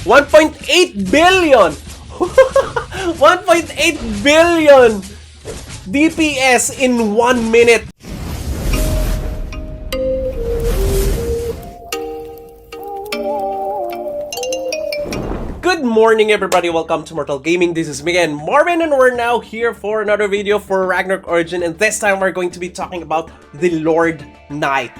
1.8 billion! 1.8 billion DPS in 1 minute! Good morning everybody, welcome to Immortal Gaming. This is me again, Marlin, and we're now here for another video for Ragnarok Origin, and this time we're going to be talking about the Lord Knight.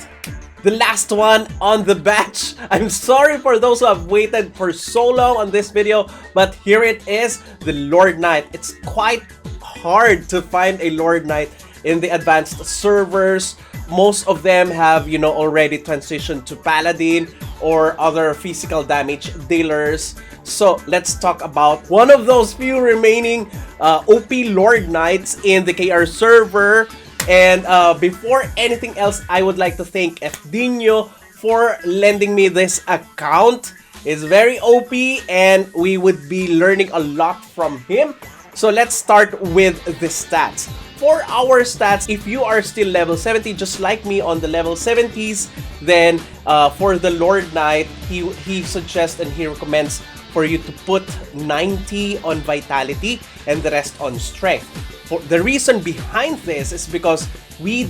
The last one on the batch. I'm sorry for those who have waited for so long on this video, but here it is, the Lord Knight. It's quite hard to find a Lord Knight in the advanced servers. Most of them have, already transitioned to Paladin or other physical damage dealers. So let's talk about one of those few remaining OP Lord Knights in the KR server. And before anything else, I would like to thank FDinho for lending me this account. It's very OP and we would be learning a lot from him. So let's start with the stats. For our stats, if you are still level 70, just like me on the level 70s, then for the Lord Knight, he suggests and he recommends for you to put 90 on Vitality and the rest on Strength. For the reason behind this is because we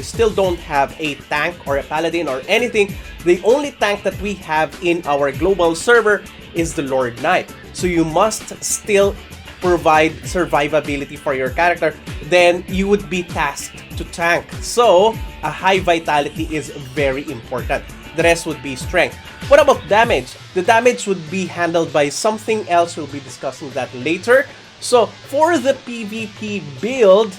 still don't have a tank or a Paladin or anything. The only tank that we have in our global server is the Lord Knight. So you must still provide survivability for your character, then you would be tasked to tank. So a high vitality is very important. The rest would be strength. What about damage? The damage would be handled by something else. We'll be discussing that later. So for the PvP build,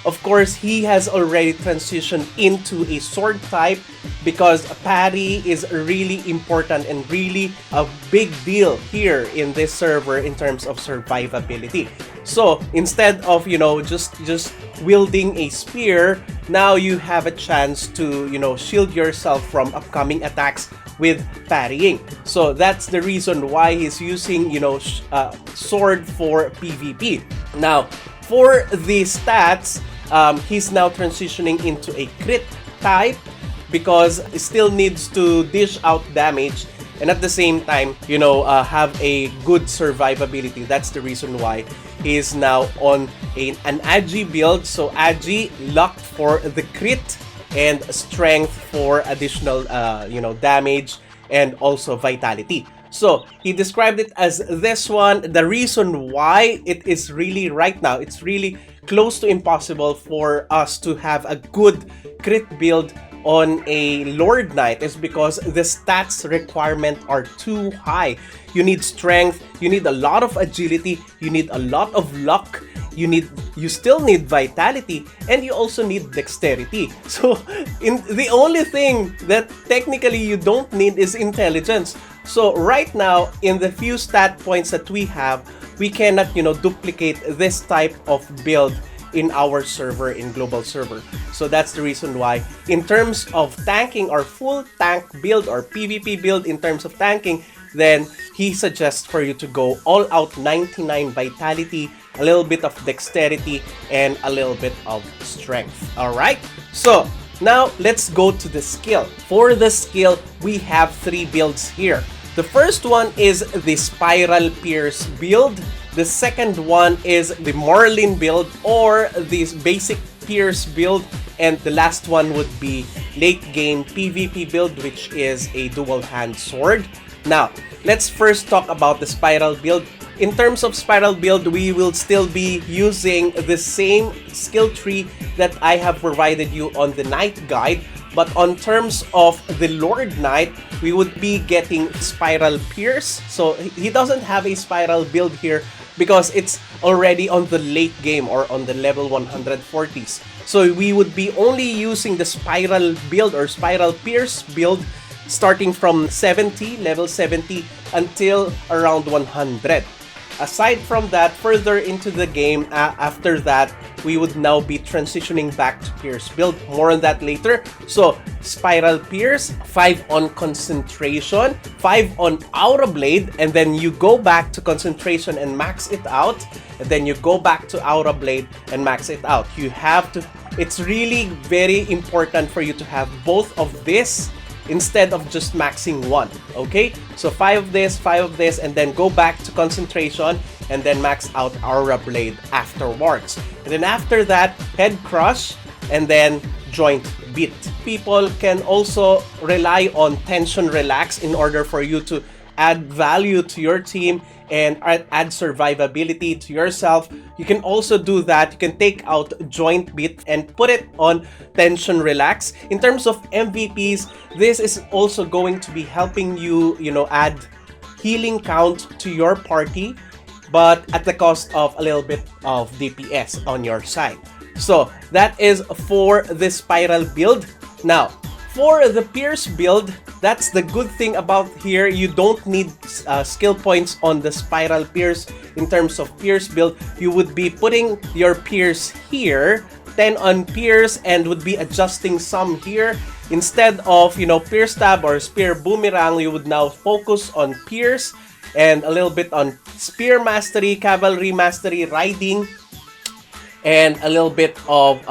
of course, he has already transitioned into a sword type because parry is really important and really a big deal here in this server in terms of survivability. So instead of, just wielding a spear, now you have a chance to, shield yourself from upcoming attacks with parrying. So that's the reason why he's using, sword for PvP. Now, for the stats, he's now transitioning into a crit type because he still needs to dish out damage and at the same time, have a good survivability. That's the reason why he is now on an Agi build. So Agi, luck for the crit and strength for additional, damage and also vitality. So he described it as this one. The reason why it is really right now, it's really close to impossible for us to have a good crit build on a Lord Knight is because the stats requirement are too high. You need strength, you need a lot of agility, you need a lot of luck, you still need vitality, and you also need dexterity. So the only thing that technically you don't need is intelligence. So right now, in the few stat points that we have, we cannot, duplicate this type of build in our server, in global server. So that's the reason why, in terms of tanking or full tank build or PvP build in terms of tanking, then he suggests for you to go all out 99 vitality, a little bit of dexterity, and a little bit of strength. Alright? So now let's go to the skill. For the skill, we have 3 builds here. The first one is the Spiral Pierce build. The second one is the Marlin build or the basic Pierce build. And the last one would be late game PvP build, which is a dual hand sword. Now, let's first talk about the Spiral build. In terms of Spiral build, we will still be using the same skill tree that I have provided you on the Knight Guide. But on terms of the Lord Knight, we would be getting Spiral Pierce. So he doesn't have a Spiral build here because it's already on the late game or on the level 140s. So we would be only using the Spiral build or Spiral Pierce build starting from level 70 until around 100. Aside from that, further into the game, after that, we would now be transitioning back to Pierce build. More on that later. So, Spiral Pierce, 5 on Concentration, 5 on Aura Blade, and then you go back to Concentration and max it out, and then you go back to Aura Blade and max it out. You have to, it's really very important for you to have both of this instead of just maxing 1. Okay, so 5 of this, and then go back to concentration and then max out Aura Blade afterwards. And then after that, Head Crush and then Joint Beat. People can also rely on Tension Relax in order for you to add value to your team and add survivability to yourself. You can also do that. You can take out Joint Beat and put it on Tension Relax. In terms of MVPs, this is also going to be helping you, add healing count to your party, but at the cost of a little bit of DPS on your side. So that is for the Spiral build. Now, for the Pierce build, that's the good thing about here. You don't need skill points on the Spiral Pierce. In terms of Pierce build, you would be putting your Pierce here, 10 on Pierce, and would be adjusting some here. Instead of, Pierce Stab or Spear Boomerang, you would now focus on Pierce and a little bit on Spear Mastery, Cavalry Mastery, Riding, and a little bit of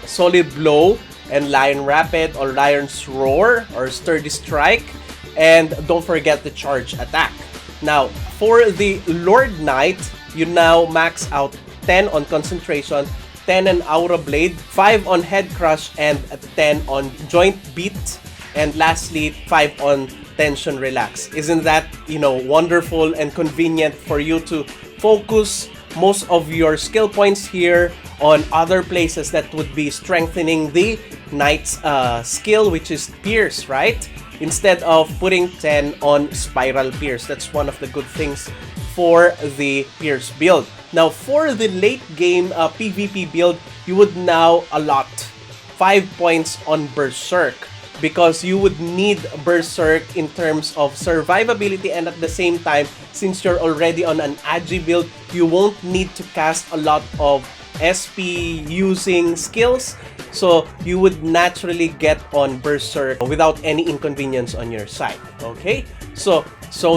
Solid Blow and Lion Rapid or Lion's Roar or Sturdy Strike, and don't forget the Charge Attack. Now, for the Lord Knight, you now max out 10 on Concentration, 10 on Aura Blade, 5 on Head Crush, and 10 on Joint Beat, and lastly, 5 on Tension Relax. Isn't that, wonderful and convenient for you to focus most of your skill points here on other places that would be strengthening the Knight's skill, which is Pierce, right? Instead of putting 10 on Spiral Pierce. That's one of the good things for the Pierce build. Now, for the late game PvP build, you would now allot 5 points on Berserk, because you would need Berserk in terms of survivability, and at the same time, since you're already on an Agi build, you won't need to cast a lot of SP using skills, so you would naturally get on Berserk without any inconvenience on your side. Okay, so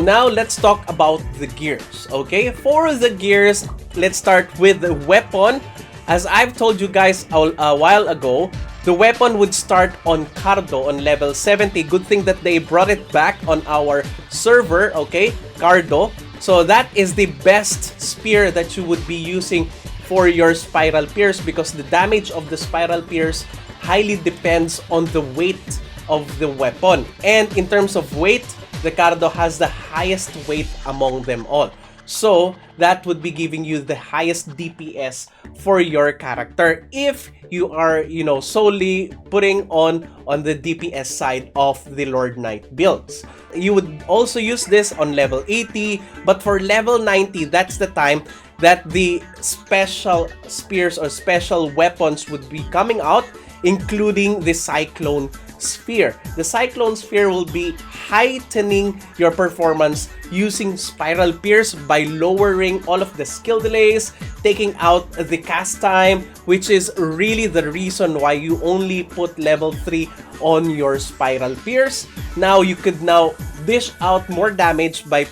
now let's talk about the gears. Okay, for the gears, let's start with the weapon. As I've told you guys a while ago, the weapon would start on Cardo on level 70. Good thing that they brought it back on our server, okay? Cardo. So that is the best spear that you would be using for your Spiral Pierce, because the damage of the Spiral Pierce highly depends on the weight of the weapon. And in terms of weight, the Cardo has the highest weight among them all. So that would be giving you the highest DPS for your character if you are, solely putting on the DPS side of the Lord Knight builds. You would also use this on level 80, but for level 90, that's the time that the special spears or special weapons would be coming out, including the Cyclone Sphere. The Cyclone Sphere will be heightening your performance using Spiral Pierce by lowering all of the skill delays, taking out the cast time, which is really the reason why you only put level 3 on your Spiral Pierce. Now you could now dish out more damage by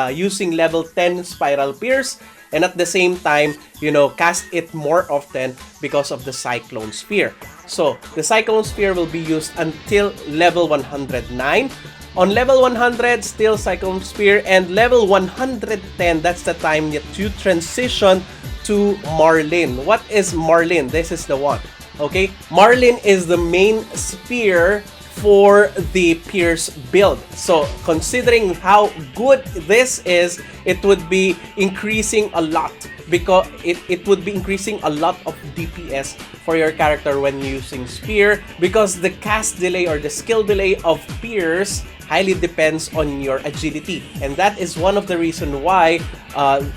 using level 10 Spiral Pierce, and at the same time, cast it more often because of the Cyclone Sphere. So the Cyclone Sphere will be used until level 109. On level 100, still Cyclone Sphere, and level 110, that's the time that you transition to Marlin. What is Marlin? This is the one. Okay, Marlin is the main spear for the Pierce build. So considering how good this is, it would be increasing a lot, because it would be increasing a lot of DPS for your character when using Spear, because the cast delay or the skill delay of Pierce highly depends on your agility, and that is one of the reasons why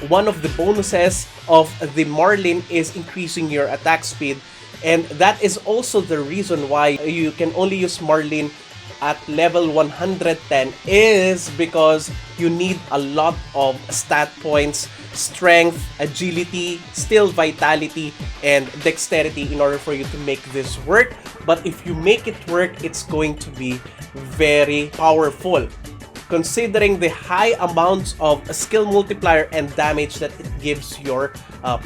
one of the bonuses of the Marlin is increasing your attack speed. And that is also the reason why you can only use Marlin at level 110, is because you need a lot of stat points, strength, agility, still vitality, and dexterity in order for you to make this work. But if you make it work, it's going to be very powerful, considering the high amounts of skill multiplier and damage that it gives your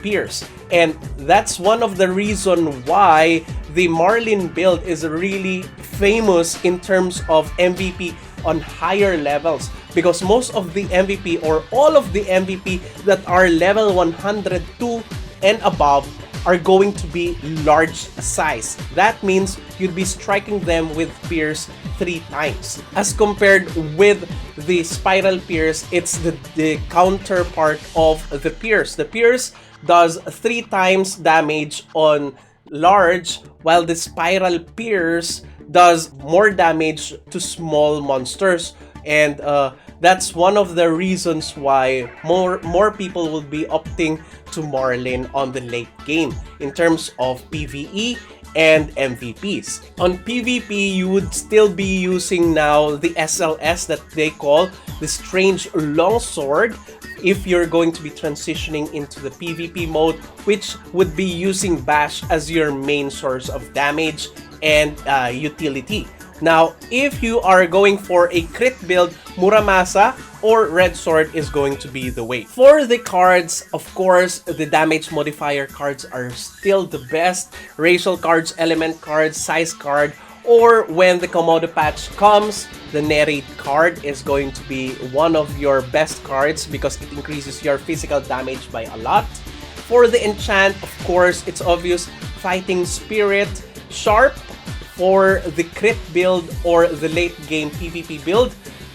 Pierce. And that's one of the reason why the Marlin build is really famous in terms of MVP on higher levels, because most of the MVP or all of the MVP that are level 102 and above are going to be large size. That means you'd be striking them with Pierce 3 times. As compared with the Spiral Pierce, it's the counterpart of the Pierce. The Pierce does 3 times damage on large, while the Spiral Pierce does more damage to small monsters. And that's one of the reasons why more people will be opting to Marlin on the late game in terms of PvE and MVPs. On PvP, you would still be using now the SLS that they call the Strange Longsword if you're going to be transitioning into the PvP mode, which would be using Bash as your main source of damage and utility. Now, if you are going for a crit build, Muramasa or Red Sword is going to be the way. For the cards, of course, the damage modifier cards are still the best. Racial cards, element cards, size card, or when the Komodo patch comes, the Nerade card is going to be one of your best cards because it increases your physical damage by a lot. For the enchant, of course, it's obvious, Fighting Spirit, Sharp for the crit build or the late game PvP build,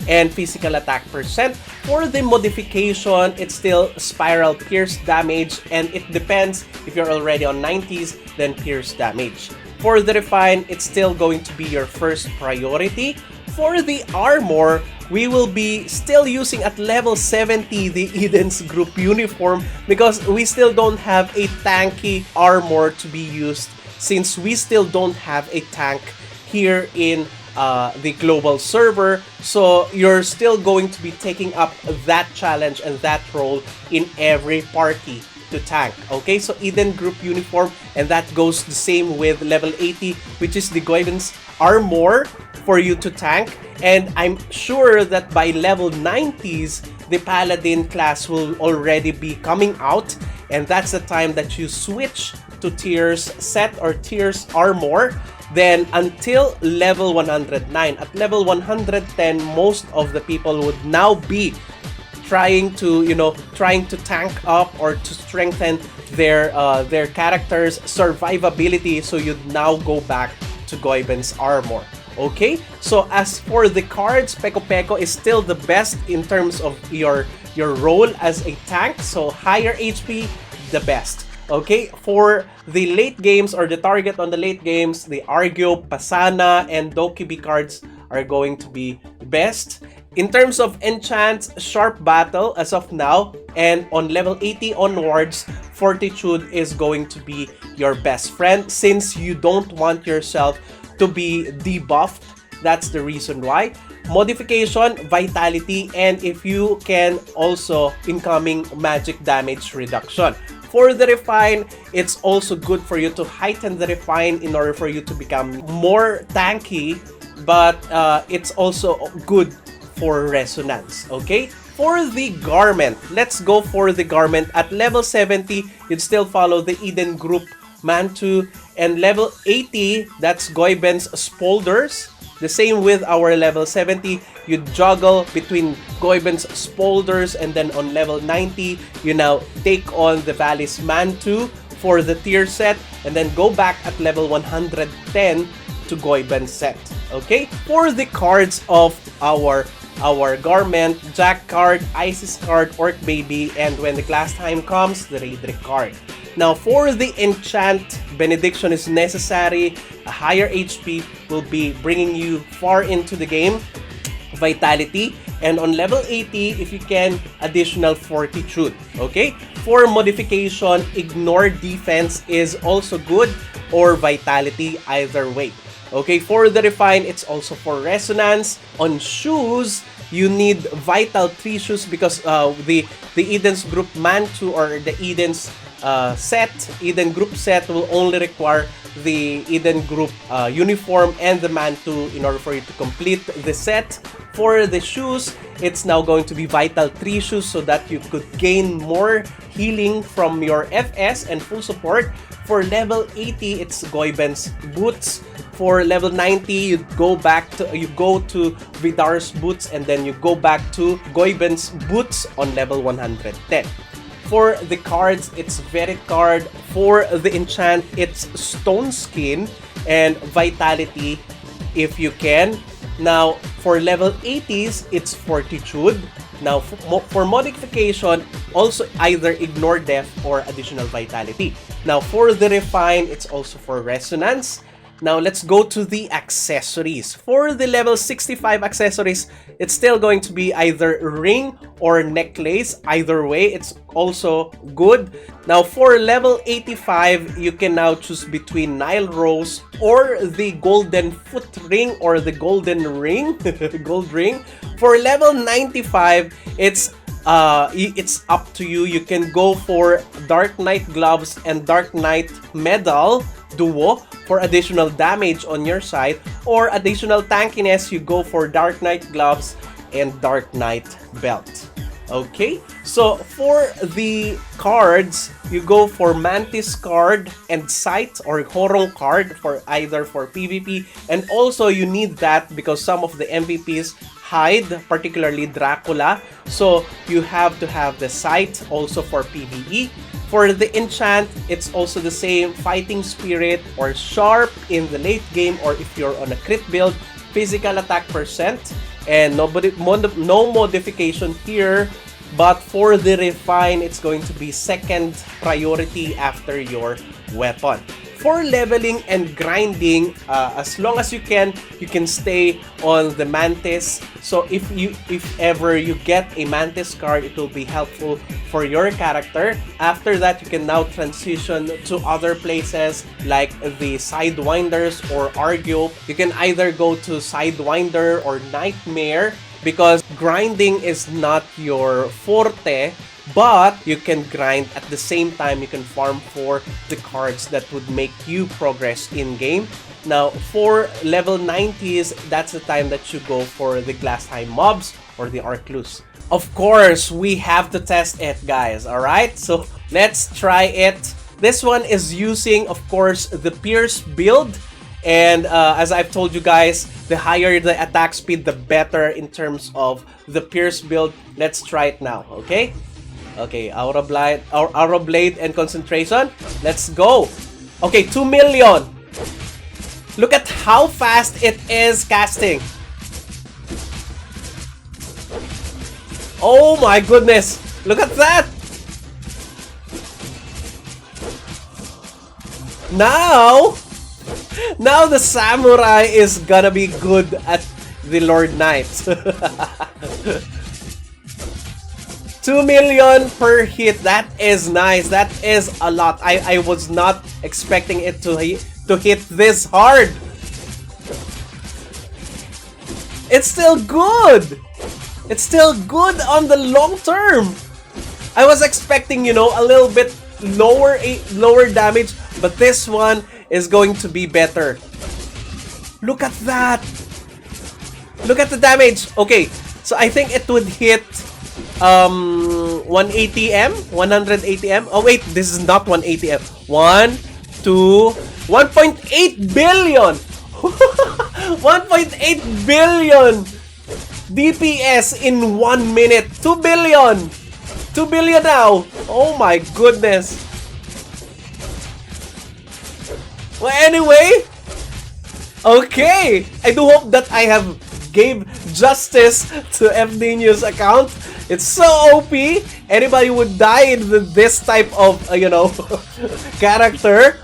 and physical attack percent. For the modification, it's still Spiral Pierce damage, and it depends if you're already on 90s, then Pierce damage. For the refine, it's still going to be your first priority. For the armor, we will be still using at level 70 the Eden's group uniform because we still don't have a tanky armor to be used, since we still don't have a tank here in the global server. So you're still going to be taking up that challenge and that role in every party to tank. Okay, so Eden group uniform, and that goes the same with level 80, which is the Goiven's armor for you to tank. And I'm sure that by level 90s, the Paladin class will already be coming out, and that's the time that you switch to Tears set or Tears armor. Then until level 109, at level 110, most of the people would now be trying to tank up or to strengthen their character's survivability. So you'd now go back to Goiben's armor. Okay, so as for the cards, Peko Peko is still the best in terms of your role as a tank. So higher HP, the best. Okay, for the late games or the target on the late games, the Argyo, Pasana, and Dokibi cards are going to be best. In terms of enchants, Sharp Battle as of now, and on level 80 onwards, Fortitude is going to be your best friend since you don't want yourself to be debuffed. That's the reason why. Modification, Vitality, and if you can, also incoming magic damage reduction. For the refine, it's also good for you to heighten the refine in order for you to become more tanky, but it's also good for resonance. Okay, for the garment, let's go for the garment. At level 70, you'd still follow the Eden group Mantu, and level 80, that's Goiben's Spolders. The same with our level 70, you juggle between Goiben's Spolders, and then on level 90, you now take on the Valley's Mantu for the tier set, and then go back at level 110 to Goiben's set. Okay, for the cards of our garment, Jack card, Isis card, Orc Baby, and when the class time comes, the Raidric card. Now for the enchant, Benediction is necessary. A higher HP will be bringing you far into the game. Vitality, and on level 80, if you can, additional Fortitude. Okay, for modification, Ignore Defense is also good, or Vitality, either way. Okay, for the refine, it's also for resonance. On shoes, you need Vital 3 shoes because the Eden's group Mantu or the Eden's Eden group set will only require the Eden group uniform and the Mantu in order for you to complete the set. For the shoes, it's now going to be Vital 3 shoes so that you could gain more healing from your FS and full support. For level 80, it's Goiben's boots For level 90, you go to Vidar's boots, and then you go back to Goiben's boots on level 110. For the cards, it's Verit card. For the enchant, it's Stone Skin and Vitality if you can. Now, for level 80s, it's Fortitude. Now, for modification, also either Ignore Death or Additional Vitality. Now, for the Refine, it's also for Resonance. Now, let's go to the accessories. For the level 65 accessories, it's still going to be either ring or necklace. Either way, it's also good. Now, for level 85, you can now choose between Nile Rose or the golden foot ring or the golden ring, gold ring. For level 95, it's up to you. You can go for Dark Knight gloves and Dark Knight medal duo for additional damage on your side, or additional tankiness, you go for Dark Knight gloves and Dark Knight belt. Okay, so for the cards, you go for Mantis card and Sight or Horong card for either for PvP, and also you need that because some of the MVPs hide, particularly Dracula, so you have to have the Sight also for PvE. For the enchant, it's also the same, Fighting Spirit or Sharp in the late game, or if you're on a crit build, physical attack percent, and no modification here. But for the refine, it's going to be second priority after your weapon. For leveling and grinding, as long as you can stay on the Mantis. So if ever you get a Mantis card, it will be helpful for your character. After that, you can now transition to other places like the Sidewinders or Argo. You can either go to Sidewinder or Nightmare because grinding is not your forte. But you can grind at the same time. You can farm for the cards that would make you progress in game. Now, for level 90s, that's the time that you go for the Glass High mobs or the Arclus. Of course, we have to test it, guys. Alright, so let's try it. This one is using, of course, the Pierce build. And as I've told you guys, the higher the attack speed, the better in terms of the Pierce build. Let's try it now, okay? Okay, Aura Blade and Concentration. Let's go. Okay, 2 million. Look at how fast it is casting. Oh my goodness. Look at that. Now the Samurai is gonna be good at the Lord Knight. 2 million per hit. That is nice. That is a lot. I was not expecting it to hit this hard. It's still good. It's still good on the long term. I was expecting, you know, a little bit lower damage, but this one is going to be better. Look at that. Look at the damage. Okay, so I think it would hit 180M, 180M. Oh wait, this is not 180M. 1, 2, 1.8 billion. 1.8 billion DPS in 1 minute. 2 billion. 2 billion now. Oh my goodness. Well, anyway, okay. I do hope that I have gave justice to FD News account. It's so OP. Anybody would die in this type of, you know, character.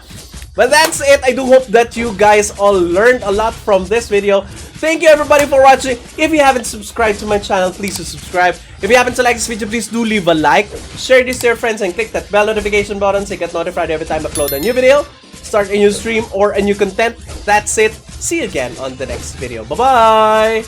But that's it. I do hope that you guys all learned a lot from this video. Thank you everybody for watching. If you haven't subscribed to my channel, please do subscribe. If you happen to like this video, please do leave a like. Share this to your friends and click that bell notification button so you get notified every time I upload a new video, start a new stream, or a new content. That's it. See you again on the next video. Bye-bye!